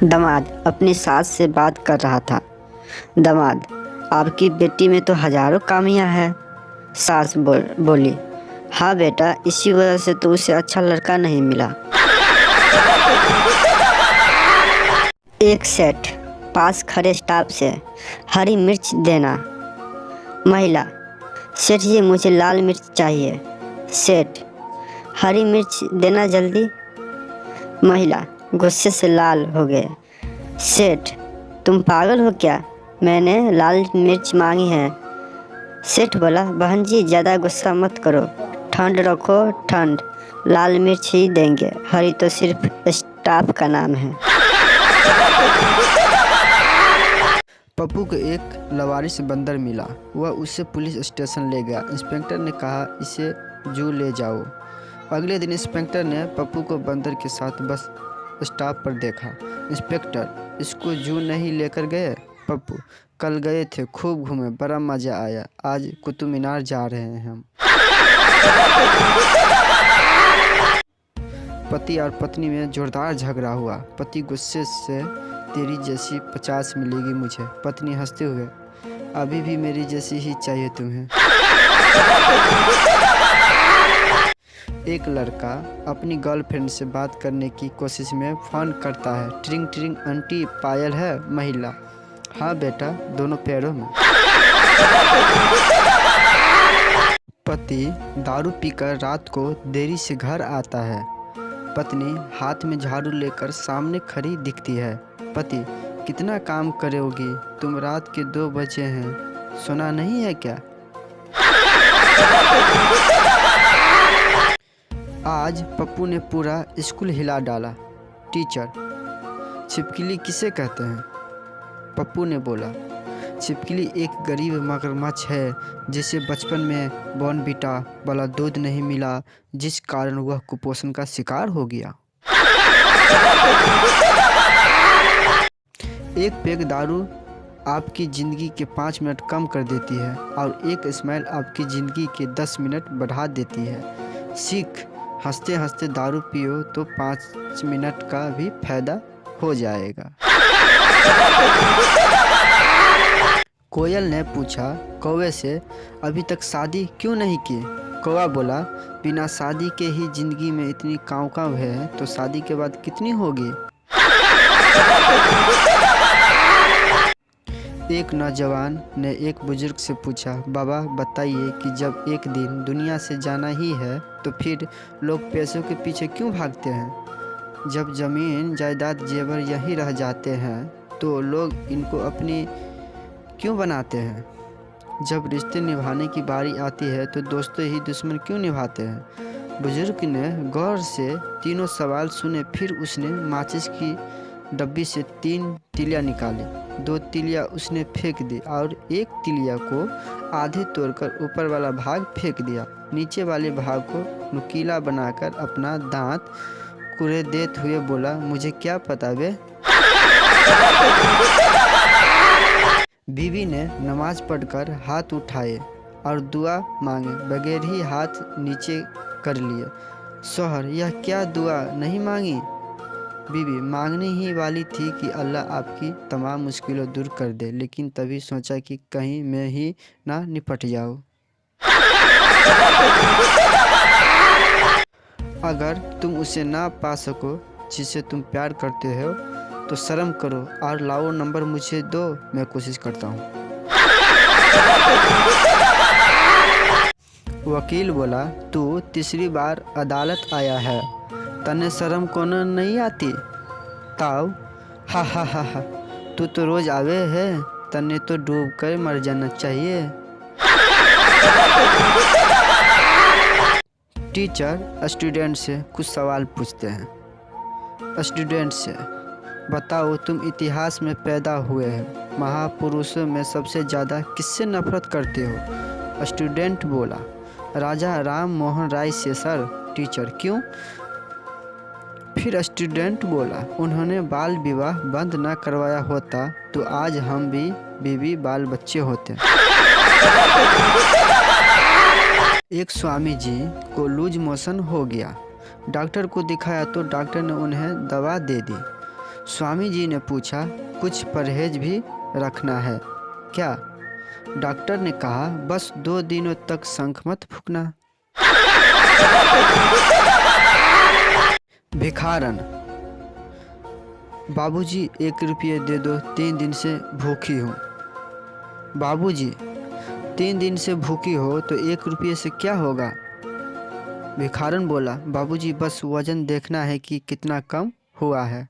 दामाद अपनी सास से बात कर रहा था। दामाद, आपकी बेटी में तो हजारों कामियां हैं। सास बोली, हाँ बेटा, इसी वजह से तो उसे अच्छा लड़का नहीं मिला। एक सेठ पास खड़े स्टाफ से हरी मिर्च देना। महिला, सेठ जी मुझे लाल मिर्च चाहिए। सेठ, हरी मिर्च देना जल्दी। महिला गुस्से से लाल हो गए। सेठ, तुम पागल हो क्या? मैंने लाल मिर्च मांगी है। सेठ बोला, बहन जी ज़्यादा गुस्सा मत करो, ठंड रखो ठंड, लाल मिर्च ही देंगे, हरी तो सिर्फ स्टाफ का नाम है। पप्पू को एक लवारिस बंदर मिला। वह उसे पुलिस स्टेशन ले गया। इंस्पेक्टर ने कहा, इसे जू ले जाओ। अगले दिन इंस्पेक्टर ने पप्पू को बंदर के साथ बस स्टॉप पर देखा। इंस्पेक्टर, इसको जू नहीं लेकर गए? पप्पू, कल गए थे, खूब घूमे, बड़ा मज़ा आया, आज कुतुब मीनार जा रहे हैं हम। पति और पत्नी में जोरदार झगड़ा हुआ। पति गुस्से से, तेरी जैसी 50 मिलेगी मुझे। पत्नी हंसते हुए, अभी भी मेरी जैसी ही चाहिए तुम्हें। एक लड़का अपनी गर्लफ्रेंड से बात करने की कोशिश में फ़ोन करता है। ट्रिंग ट्रिंग, आंटी पायल है? महिला, हाँ बेटा, दोनों पैरों में। पति दारू पीकर रात को देरी से घर आता है। पत्नी हाथ में झाड़ू लेकर सामने खड़ी दिखती है। पति, कितना काम करोगी तुम, रात के 2 बजे हैं, सुना नहीं है क्या? आज पप्पू ने पूरा स्कूल हिला डाला। टीचर, छिपकली किसे कहते हैं? पप्पू ने बोला, छिपकली एक गरीब मगरमच्छ है जिसे बचपन में बॉर्नवीटा वाला दूध नहीं मिला, जिस कारण वह कुपोषण का शिकार हो गया। एक पैक दारू आपकी ज़िंदगी के 5 मिनट कम कर देती है और एक स्माइल आपकी ज़िंदगी के 10 मिनट बढ़ा देती है। सीख, हंसते हंसते दारू पियो तो 5 मिनट का भी फायदा हो जाएगा। कोयल ने पूछा कौवे से, अभी तक शादी क्यों नहीं की? कौवा बोला, बिना शादी के ही ज़िंदगी में इतनी काँव है तो शादी के बाद कितनी होगी? एक नौजवान ने एक बुजुर्ग से पूछा, बाबा बताइए कि जब एक दिन दुनिया से जाना ही है तो फिर लोग पैसों के पीछे क्यों भागते हैं? जब ज़मीन जायदाद जेवर यहीं रह जाते हैं तो लोग इनको अपनी क्यों बनाते हैं? जब रिश्ते निभाने की बारी आती है तो दोस्तों ही दुश्मन क्यों निभाते हैं? बुजुर्ग ने गौर से तीनों सवाल सुने, फिर उसने माचिस की डब्बी से 3 तिलियाँ निकाली। 2 तिलियाँ उसने फेंक दी और एक तिलिया को आधे तोड़कर ऊपर वाला भाग फेंक दिया। नीचे वाले भाग को नुकीला बनाकर अपना दांत कुरे देते हुए बोला, मुझे क्या पता बे। बीवी ने नमाज पढ़कर हाथ उठाए और दुआ मांगे बगैर ही हाथ नीचे कर लिए। शौहर, यह क्या दुआ नहीं मांगी? बीवी, मांगने ही वाली थी कि अल्लाह आपकी तमाम मुश्किलों दूर कर दे, लेकिन तभी सोचा कि कहीं मैं ही ना निपट जाऊँ। अगर तुम उसे ना पा सको जिसे तुम प्यार करते हो तो शर्म करो और लाओ नंबर मुझे दो, मैं कोशिश करता हूँ। वकील बोला, तू तीसरी बार अदालत आया है, तने शर्म कोनो नहीं आती? ताऊ, हा हा हा हा, तू तो रोज आवे है, तने तो डूब कर मर जाना चाहिए। टीचर स्टूडेंट से कुछ सवाल पूछते हैं। स्टूडेंट से, बताओ तुम इतिहास में पैदा हुए हो, महापुरुषों में सबसे ज़्यादा किससे नफरत करते हो? स्टूडेंट बोला, राजा राम मोहन राय से सर। टीचर, क्यों? फिर स्टूडेंट बोला, उन्होंने बाल विवाह बंद न करवाया होता तो आज हम भी बीवी बाल बच्चे होते। एक स्वामी जी को लूज मोशन हो गया। डॉक्टर को दिखाया तो डॉक्टर ने उन्हें दवा दे दी। स्वामी जी ने पूछा, कुछ परहेज भी रखना है क्या? डॉक्टर ने कहा, बस 2 दिनों तक शंख मत फूंकना। भिखारन, बाबूजी 1 रुपये दे दो, 3 दिन से भूखी हूँ। बाबूजी 3 दिन से भूखी हो तो 1 रुपये से क्या होगा? भिखारन बोला, बाबूजी बस वजन देखना है कि कितना कम हुआ है।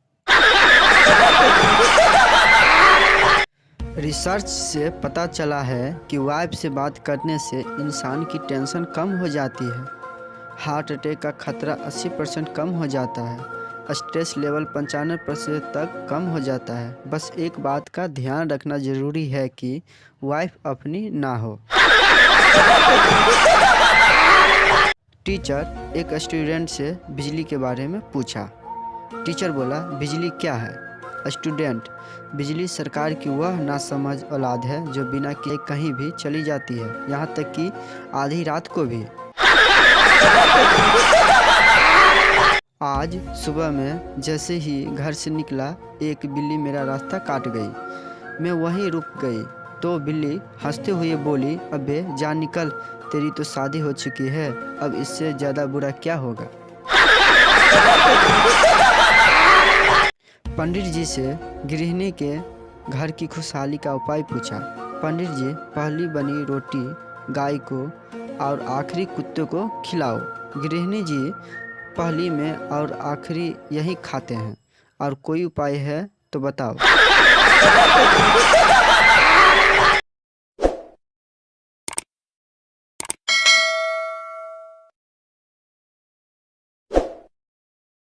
रिसर्च से पता चला है कि वाइफ से बात करने से इंसान की टेंशन कम हो जाती है, हार्ट अटैक का खतरा 80% कम हो जाता है, स्ट्रेस लेवल 95% तक कम हो जाता है। बस एक बात का ध्यान रखना ज़रूरी है कि वाइफ अपनी ना हो। टीचर एक स्टूडेंट से बिजली के बारे में पूछा। टीचर बोला, बिजली क्या है? स्टूडेंट, बिजली सरकार की वह नासमझ औलाद है जो बिना किए कहीं भी चली जाती है, यहाँ तक कि आधी रात को भी। आज सुबह में जैसे ही घर से निकला, एक बिल्ली मेरा रास्ता काट गई। मैं वहीं रुक गई तो बिल्ली हंसते हुए बोली, अबे जा निकल, तेरी तो शादी हो चुकी है, अब इससे ज़्यादा बुरा क्या होगा। पंडित जी से गृहिणी के घर की खुशहाली का उपाय पूछा। पंडित जी, पहली बनी रोटी गाय को और आखिरी कुत्ते को खिलाओ। गृहिणी जी, पहली में और आखिरी यही खाते हैं, और कोई उपाय है तो बताओ।